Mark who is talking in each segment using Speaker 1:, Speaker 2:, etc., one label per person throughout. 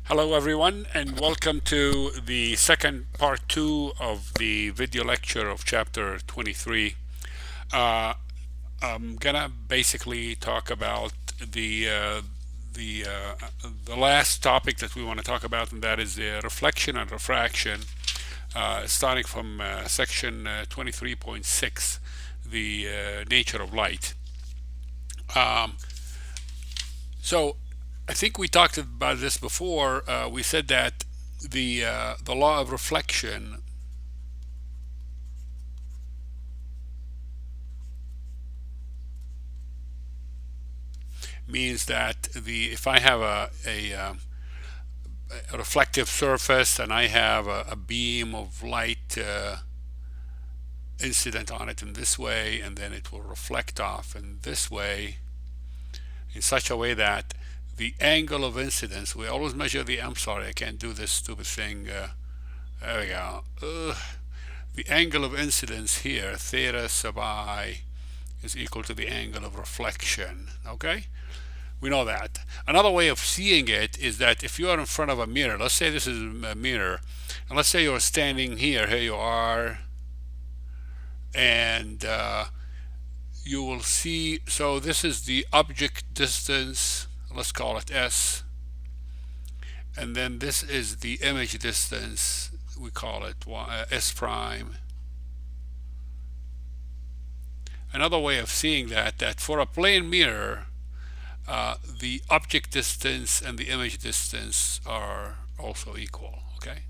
Speaker 1: Hello everyone and welcome to the second part 2 of the video lecture of chapter 23. Uh, I'm gonna basically talk about the uh, the uh, the last topic that we want to talk about, and that is the reflection and refraction, starting from section 23.6, the nature of light. Um, So I think we talked about this before. We said that the law of reflection means that the if I have a reflective surface and I have a beam of light incident on it in this way, and then it will reflect off in this way in such a way that the angle of incidence, we always measure the, I'm sorry, I can't do this stupid thing. There we go. The angle of incidence here, theta sub I, is equal to the angle of reflection. Okay? We know that. Another way of seeing it is that if you are in front of a mirror, let's say this is a mirror, and let's say you're standing here you are, and you will see, so this is the object distance, let's call it S, and then this is the image distance, we call it S prime. Another way of seeing that for a plane mirror, the object distance and the image distance are also equal. Okay,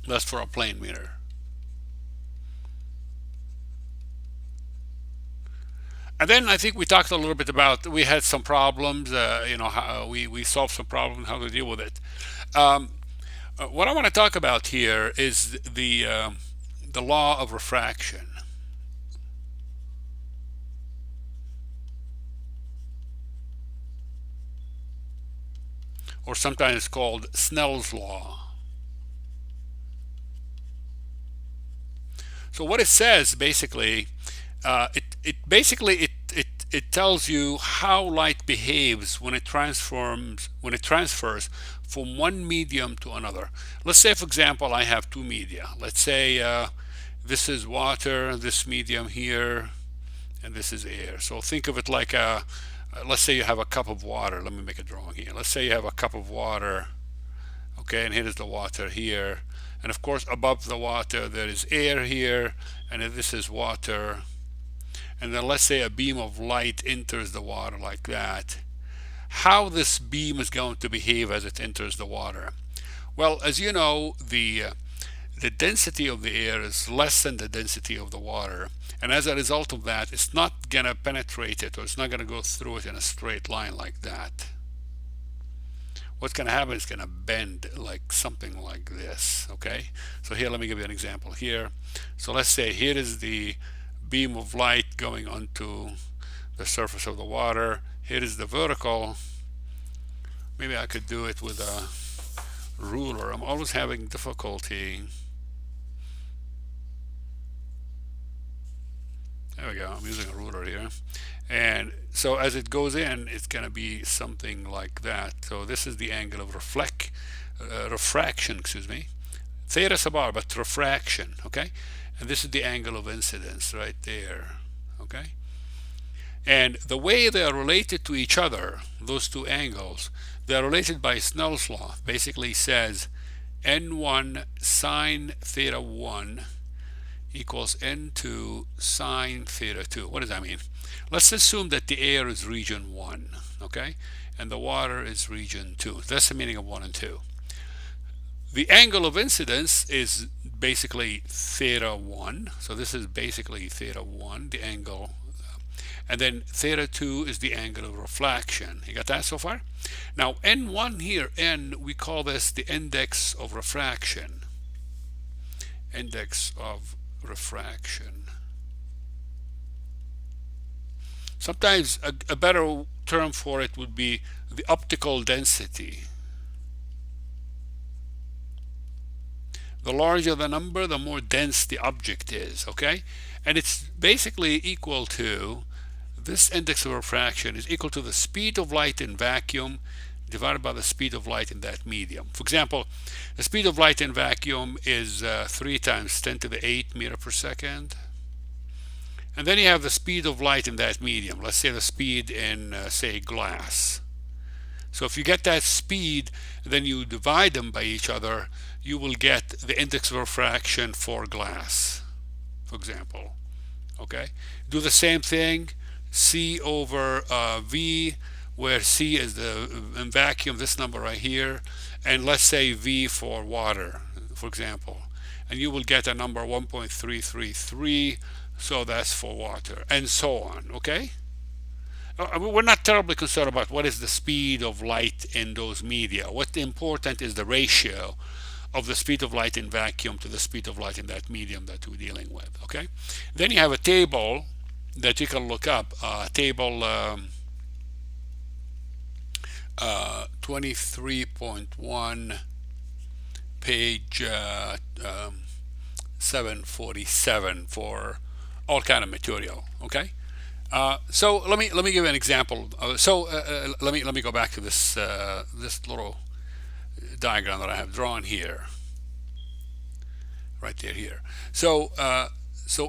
Speaker 1: that's for a plane mirror. And then I think we talked a little bit about, we had some problems. How we solved some problems, how to deal with it. Um, what I want to talk about here is the law of refraction, or sometimes called Snell's Law. So what it says basically, it tells you how light behaves when it transfers from one medium to another. Let's say, for example, I have two media. Let's say this is water, this medium here, and this is air. So think of it like let's say you have a cup of water. Let me make a drawing here. Let's say you have a cup of water. Okay, and here is the water here, and of course above the water there is air here, and this is water. And then let's say a beam of light enters the water like that. How this beam is going to behave as it enters the water? Well, as you know, the density of the air is less than the density of the water, and as a result of that, it's not going to penetrate it, or it's not going to go through it in a straight line like that. What's going to happen is going to bend like something like this. Okay, so here, let me give you an example here. So let's say here is the beam of light going onto the surface of the water. Here is the vertical. Maybe I could do it with a ruler. I'm always having difficulty. There we go. I'm using a ruler here. And so as it goes in, it's going to be something like that. So this is the angle of refraction, excuse me. Theta sub r, but refraction, okay? And this is the angle of incidence right there, okay? And the way they are related to each other, those two angles, they are related by Snell's law. Basically says n1 sine theta 1 equals n2 sine theta 2. What does that mean? Let's assume that the air is region 1, okay? And the water is region 2. That's the meaning of 1 and 2. The angle of incidence is basically theta 1. So this is basically theta 1, the angle. And then theta 2 is the angle of reflection. You got that so far? Now n1 here, n, we call this the index of refraction. Index of refraction. Sometimes a better term for it would be the optical density. The larger the number, the more dense the object is, okay? And it's basically equal to, this index of refraction is equal to the speed of light in vacuum divided by the speed of light in that medium. For example, the speed of light in vacuum is 3 times 10 to the 8 meter per second. And then you have the speed of light in that medium. Let's say the speed in, say, glass. So if you get that speed, then you divide them by each other, you will get the index of refraction for glass, for example. Okay? Do the same thing, C over V, where C is the in vacuum, this number right here, and let's say V for water, for example. And you will get a number 1.333, so that's for water, and so on, okay? We're not terribly concerned about what is the speed of light in those media. What's important is the ratio of the speed of light in vacuum to the speed of light in that medium that we're dealing with, okay? Then you have a table that you can look up, table 23.1, page 747 for all kind of material, okay? So let me give you an example. Let me go back to this this little diagram that I have drawn here, right there here. So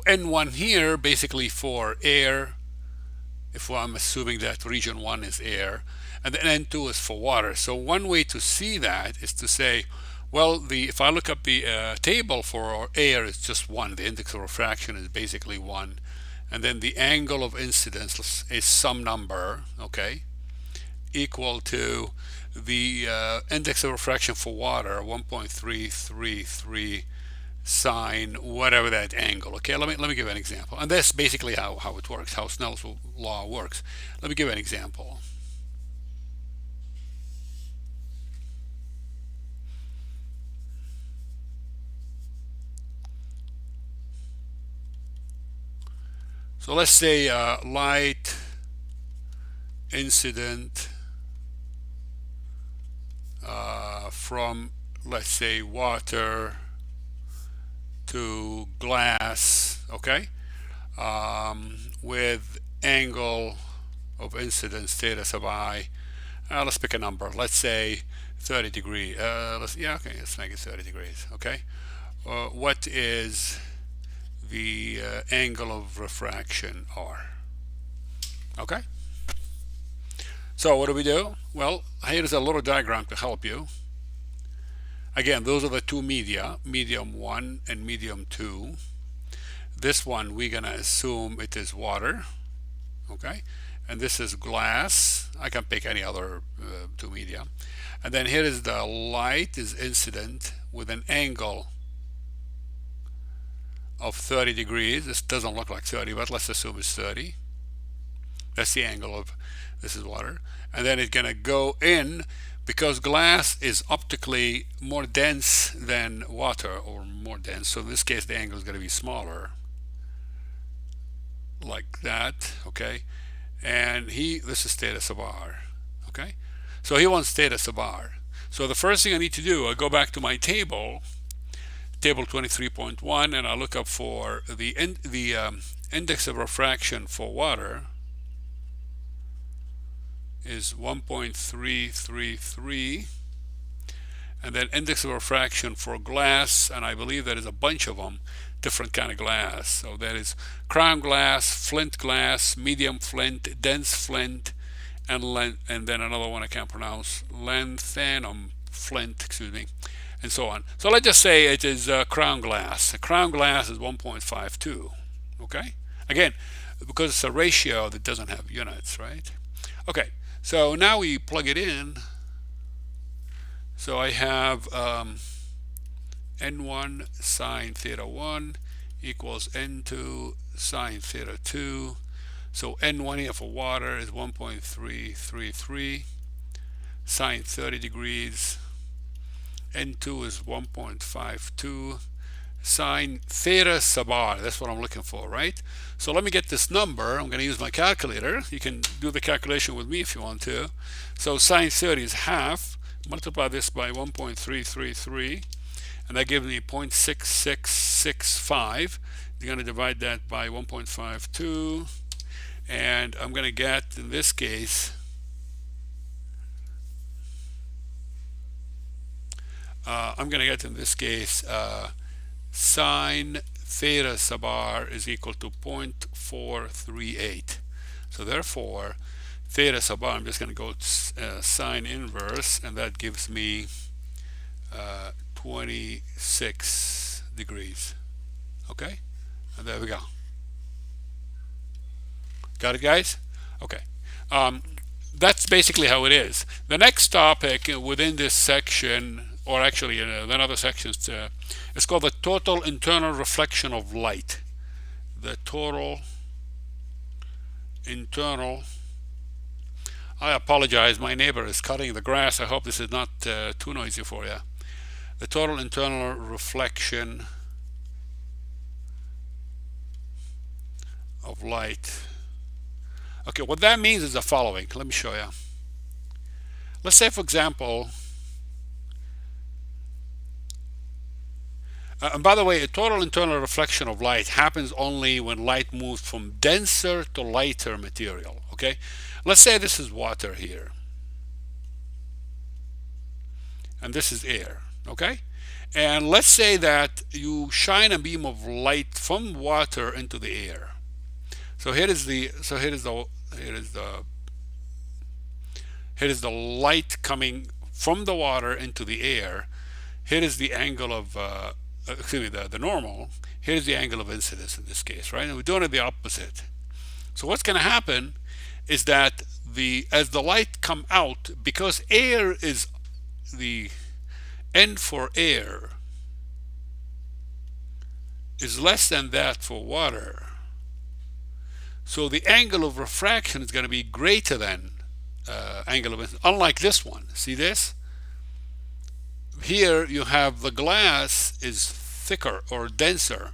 Speaker 1: N1 here basically for air, if I'm assuming that region 1 is air, and then N2 is for water. So one way to see that is to say, well, if I look up the table for air, it's just 1. The index of refraction is basically 1. And then the angle of incidence is some number, okay, equal to the index of refraction for water, 1.333 sine whatever that angle. Okay, let me give an example. And that's basically how it works, how Snell's law works. Let me give an example. So let's say light incident from, let's say, water to glass, okay, with angle of incidence theta sub I. Let's pick a number. Let's say 30 degrees. Let's make it 30 degrees. Okay. What is the angle of refraction R? Okay. So what do? Well, here's a little diagram to help you. Again, those are the two media, medium 1 and medium 2. This one we're gonna assume it is water, okay, and this is glass. I can pick any other two media. And then here is the light is incident with an angle of 30 degrees. This doesn't look like 30, but let's assume it's 30. That's the angle of, this is water. And then it's gonna go in, because glass is optically more dense than water, or more dense, so in this case the angle is going to be smaller, like that, okay? And this is theta sub R, okay? So he wants theta sub R. So the first thing I need to do, I go back to my table 23.1, and I look up for the index of refraction for water is 1.333, and then index of refraction for glass, and I believe there is a bunch of them, different kind of glass. So there is crown glass, flint glass, medium flint, dense flint, and then another one I can't pronounce, lanthanum flint, excuse me, and so on. So let's just say it is crown glass. The crown glass is 1.52, okay? Again, because it's a ratio that doesn't have units, right? Okay. So now we plug it in. So I have N1 sine theta 1 equals N2 sine theta 2. So N1 here for water is 1.333 sine 30 degrees. N2 is 1.52 sine theta sub R. That's what I'm looking for, right? So let me get this number. I'm going to use my calculator. You can do the calculation with me if you want to. So sine 30 is half. Multiply this by 1.333, and that gives me 0.6665. You're going to divide that by 1.52, and I'm going to get, in this case, I'm going to get, in this case, sine theta sub r is equal to 0.438. So therefore, theta sub r, I'm just going to go sine inverse, and that gives me 26 degrees. Okay, and there we go. Got it, guys? Okay. Um, that's basically how it is. The next topic within this section, or actually in another section, it's called the total internal reflection of light. The total internal. I apologize, my neighbor is cutting the grass. I hope this is not too noisy for you. The total internal reflection of light. Okay, what that means is the following. Let me show you. Let's say, for example, and by the way, a total internal reflection of light happens only when light moves from denser to lighter material. Okay, let's say this is water here, and this is air. Okay, and let's say that you shine a beam of light from water into the air. So here is the light coming from the water into the air. Here is the angle of excuse me, the normal. Here's the angle of incidence in this case, right? And we're doing it the opposite. So what's going to happen is that as the light come out, because air is the N for air is less than that for water. So the angle of refraction is going to be greater than angle of incidence. Unlike this one, see this? Here you have the glass is thicker or denser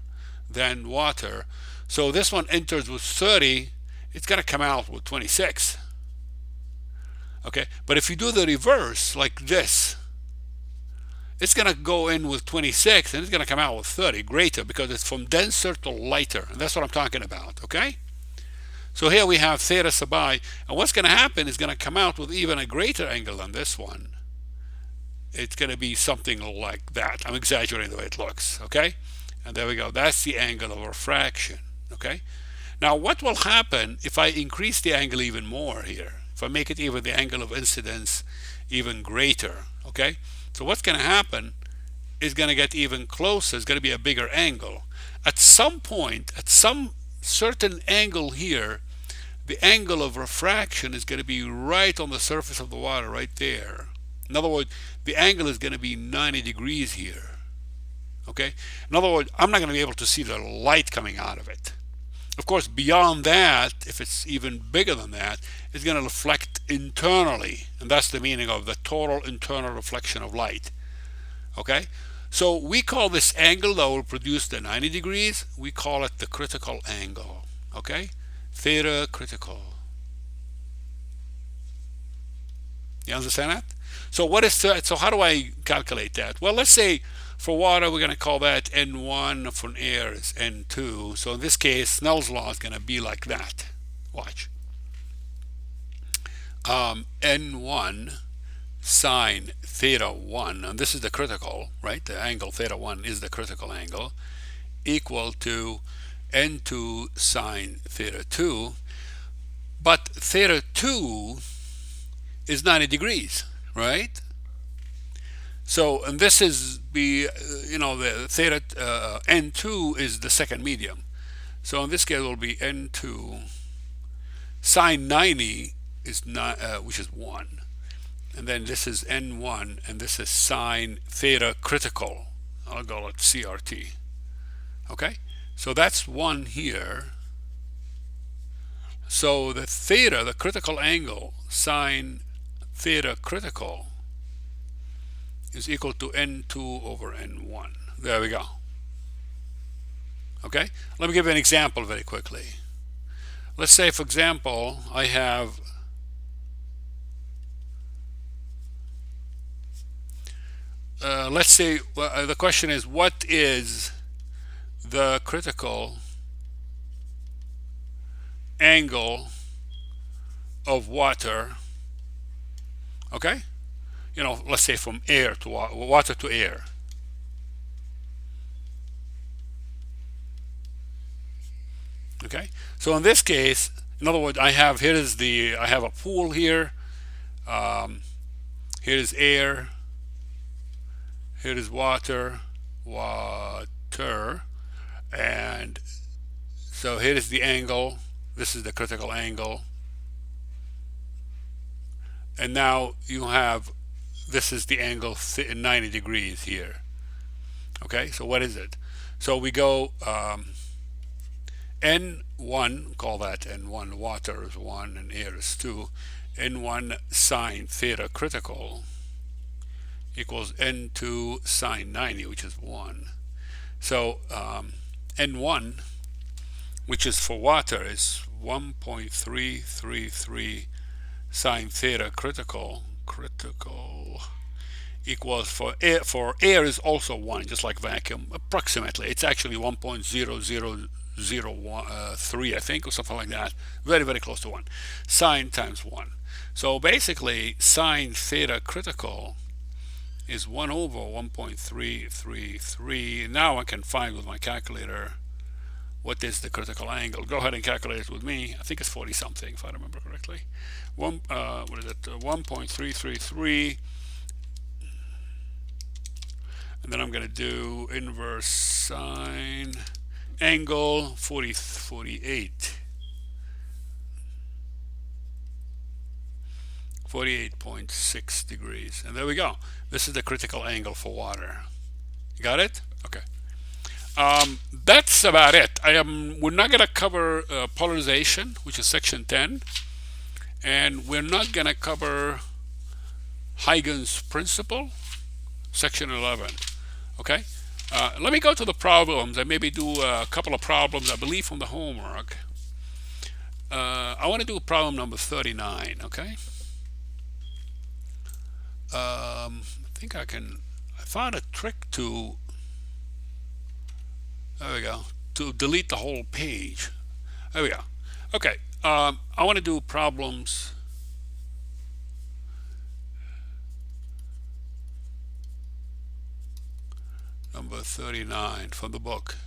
Speaker 1: than water. So this one enters with 30, it's going to come out with 26. Okay, but if you do the reverse like this, it's going to go in with 26 and it's going to come out with 30, greater, because it's from denser to lighter. And that's what I'm talking about, okay? So here we have theta sub I, and what's going to happen is going to come out with even a greater angle than this one. It's going to be something like that. I'm exaggerating the way it looks, okay? And there we go. That's the angle of refraction, okay? Now, what will happen if I increase the angle even more here? If I make it even the angle of incidence even greater, okay? So what's going to happen is going to get even closer. It's going to be a bigger angle. At some point, at some certain angle here, the angle of refraction is going to be right on the surface of the water, right there. In other words, the angle is going to be 90 degrees here. Okay? In other words, I'm not going to be able to see the light coming out of it. Of course, beyond that, if it's even bigger than that, it's going to reflect internally. And that's the meaning of the total internal reflection of light. Okay? So we call this angle that will produce the 90 degrees, we call it the critical angle. Okay? Theta critical. You understand that? So what is so how do I calculate that? Well, let's say for water we're going to call that N1, for air is N2. So in this case, Snell's law is going to be like that. Watch. N1 sine theta 1, and this is the critical, right? The angle theta 1 is the critical angle, equal to N2 sine theta 2. But theta 2 is 90 degrees, right? So, and this is the theta N2 is the second medium. So in this case it will be N2 sine 90 is not, which is 1. And then this is N1, and this is sine theta critical. I'll call it CRT. Okay? So that's 1 here. So the theta, the critical angle, sine theta critical, is equal to N2 over N1. There we go. Okay? Let me give you an example very quickly. Let's say, for example, I have let's say the question is, what is the critical angle of water? Okay? let's say from air to water to air. Okay, so in this case, in other words, I have a pool here. Um, Here is air. Here is water, and so here is the angle. This is the critical angle, and now you have this is the angle 90 degrees here. Okay, so what is it? So we go N1, call that N1, water is 1 and air is 2. N1 sine theta critical equals N2 sine 90, which is 1. So N1, which is for water, is 1.333 sine theta critical equals for air is also 1, just like vacuum, approximately. It's actually 1.00003, I think, or something like that. Very, very close to 1. Sine times 1. So basically, sine theta critical is 1 over 1.333. Now I can find with my calculator what is the critical angle. Go ahead and calculate it with me. I think it's 40 something, if I remember correctly. What is it? 1.333. And then I'm going to do inverse sine angle 48. 48.6 degrees. And there we go. This is the critical angle for water. Got it? Okay. That's about it. We're not going to cover polarization, which is section 10. And we're not going to cover Huygens principle, section 11. Okay? Let me go to the problems and maybe do a couple of problems, I believe, from the homework. I want to do problem number 39, okay? I think I found a trick to, there we go, to delete the whole page. There we go. Okay, I want to do problems number 39 from the book.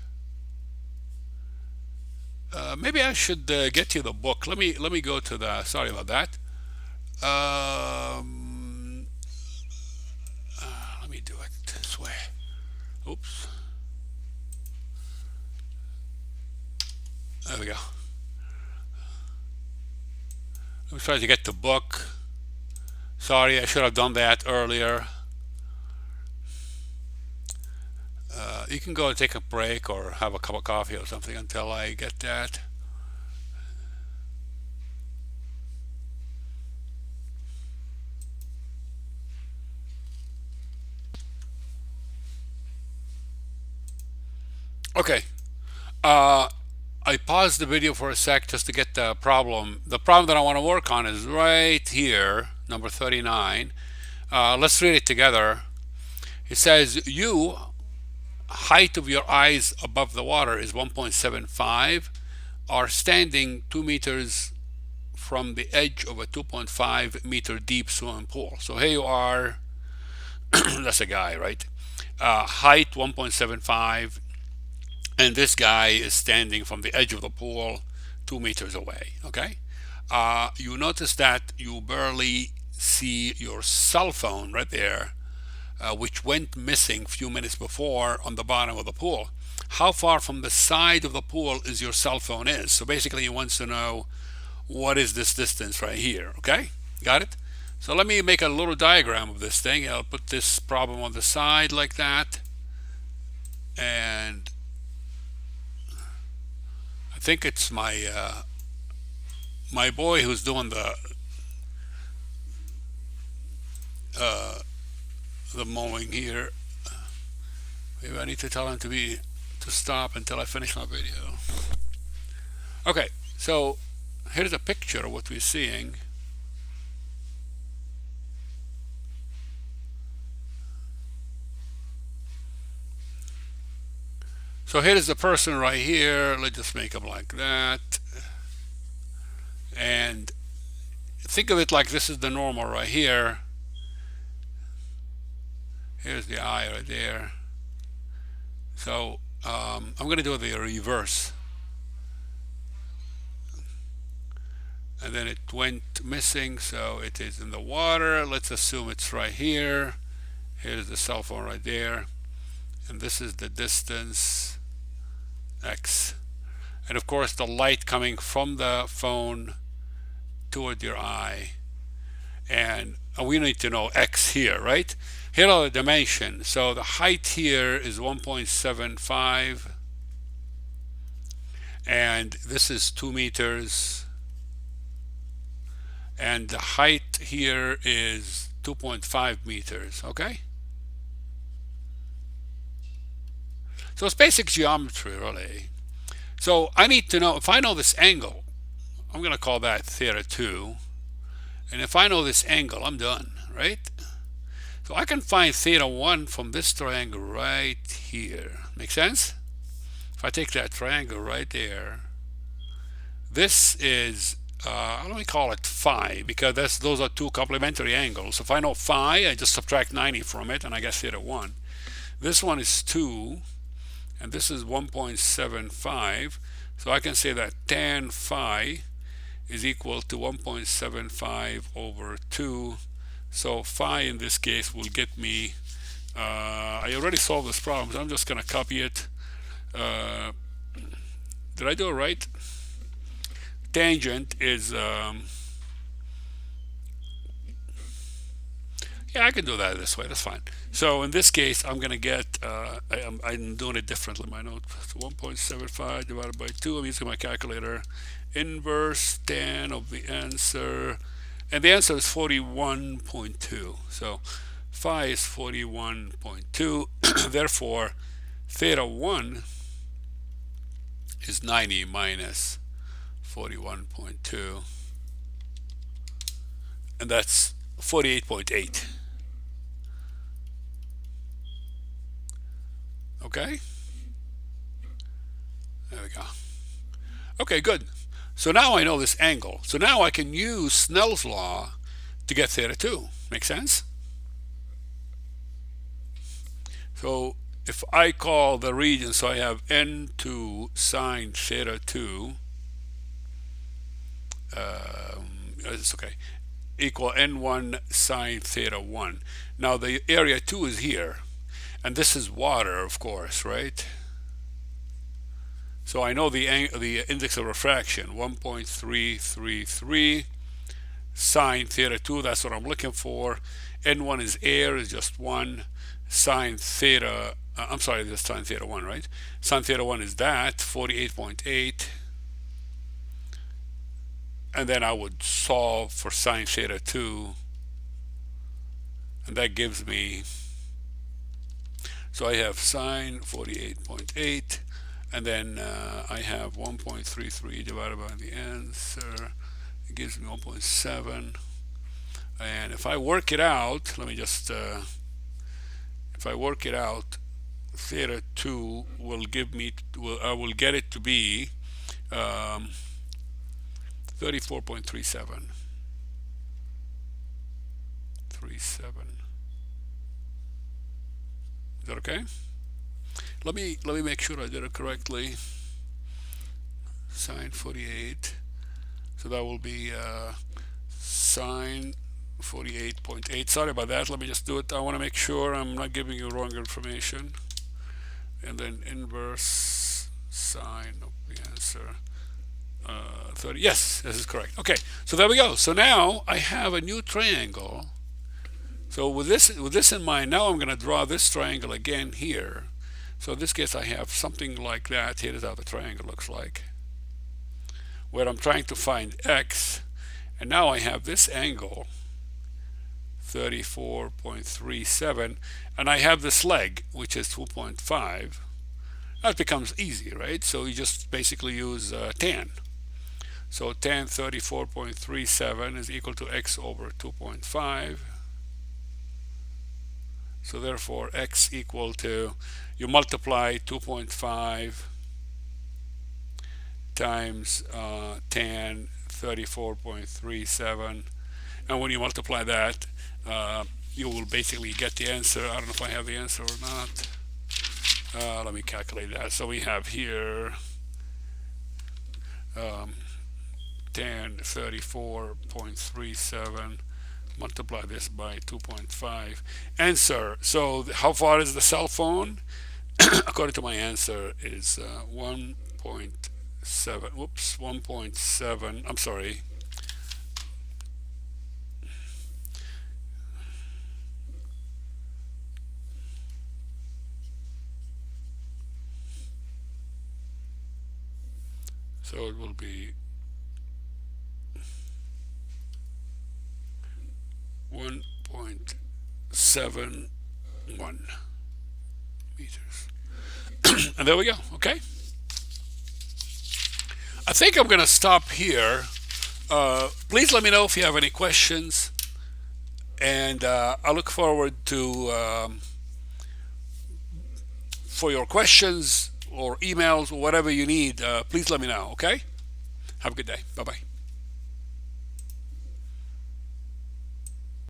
Speaker 1: Maybe I should get you the book. Let me go to the. Sorry about that. Let me do it this way. Oops. There we go. Let me try to get the book. Sorry, I should have done that earlier. You can go and take a break or have a cup of coffee or something until I get that. Okay. I paused the video for a sec just to get the problem. The problem that I want to work on is right here, number 39. Let's read it together. It says, height of your eyes above the water is 1.75, are standing 2 meters from the edge of a 2.5 meter deep swimming pool. So here you are, that's a guy, right? Height 1.75, and this guy is standing from the edge of the pool 2 meters away, okay? You notice that you barely see your cell phone right there, which went missing a few minutes before on the bottom of the pool. How far from the side of the pool is your cell phone is? So basically he wants to know what is this distance right here, okay? Got it? So let me make a little diagram of this thing. I'll put this problem on the side like that. And I think it's my my boy who's doing the mowing here. Maybe I need to tell him to stop until I finish my video. Okay, so here's a picture of what we're seeing. So here's the person right here. Let's just make him like that. And think of it like this is the normal right here. Here's the eye right there. So I'm going to do the reverse. And then it went missing, so it is in the water. Let's assume it's right here. Here's the cell phone right there. And this is the distance, x. And of course, the light coming from the phone toward your eye. And we need to know x here, right? Here are the dimensions. So the height here is 1.75. And this is 2 meters. And the height here is 2.5 meters, okay? So it's basic geometry, really. So I need to know, if I know this angle, I'm going to call that theta 2. And if I know this angle, I'm done, right? So I can find theta 1 from this triangle right here. Make sense? If I take that triangle right there, this is, let me call it phi, because those are two complementary angles. If I know phi, I just subtract 90 from it, and I get theta 1. This one is 2, and this is 1.75. So I can say that tan phi is equal to 1.75 over 2. So phi in this case will get me, I already solved this problem, so I'm just going to copy it. Did I do it right? Tangent is, yeah, I can do that this way, that's fine. So in this case, I'm going to get, I'm doing it differently in my note. So 1.75 divided by 2, I'm using my calculator. Inverse tan of the answer, and the answer is 41.2. So phi is 41.2. Therefore, theta 1 is 90 minus 41.2, and that's 48.8. Okay, there we go. Okay, good. So now I know this angle. So now I can use Snell's law to get theta 2. Make sense? So if I call the region, so I have n2 sine theta 2, it's okay, equal n1 sine theta 1. Now the area 2 is here, and this is water, of course, right? So I know the index of refraction, 1.333 sine theta 2, that's what I'm looking for. N1 is air, is just 1. Sine theta, I'm sorry, that's sine theta 1, right? Sine theta 1 is that, 48.8. And then I would solve for sine theta 2. And that gives me, so I have sine 48.8. And then I have 1.33 divided by the answer. It gives me 1.7. And if I work it out, let me just, if I work it out, theta 2 will give me, I will get it to be 34.37. 37. Is that okay? Let me make sure I did it correctly. Sine 48. So that will be sine 48.8. Sorry about that. Let me just do it. I want to make sure I'm not giving you wrong information. And then inverse sine of the answer. 30. Yes, this is correct. Okay, so there we go. So now I have a new triangle. So with this in mind, now I'm going to draw this triangle again here. So in this case, I have something like that. Here is how the triangle looks like, where I'm trying to find x, and now I have this angle, 34.37, and I have this leg, which is 2.5. That becomes easy, right? So you just basically use tan. So tan 34.37 is equal to x over 2.5. So therefore x equal to, you multiply 2.5 times tan 34.37, and when you multiply that, you will basically get the answer. I don't know if I have the answer or not. Let me calculate that. So we have here um, 1034.37, multiply this by 2.5. Answer. So how far is the cell phone? According to my answer is 1.7. Whoops, 1.7. I'm sorry. So it will be 1.71 meters. And there we go. Okay. I think I'm going to stop here. Please let me know if you have any questions. And I look forward to for your questions or emails or whatever you need. Please let me know. Okay. Have a good day. Bye bye.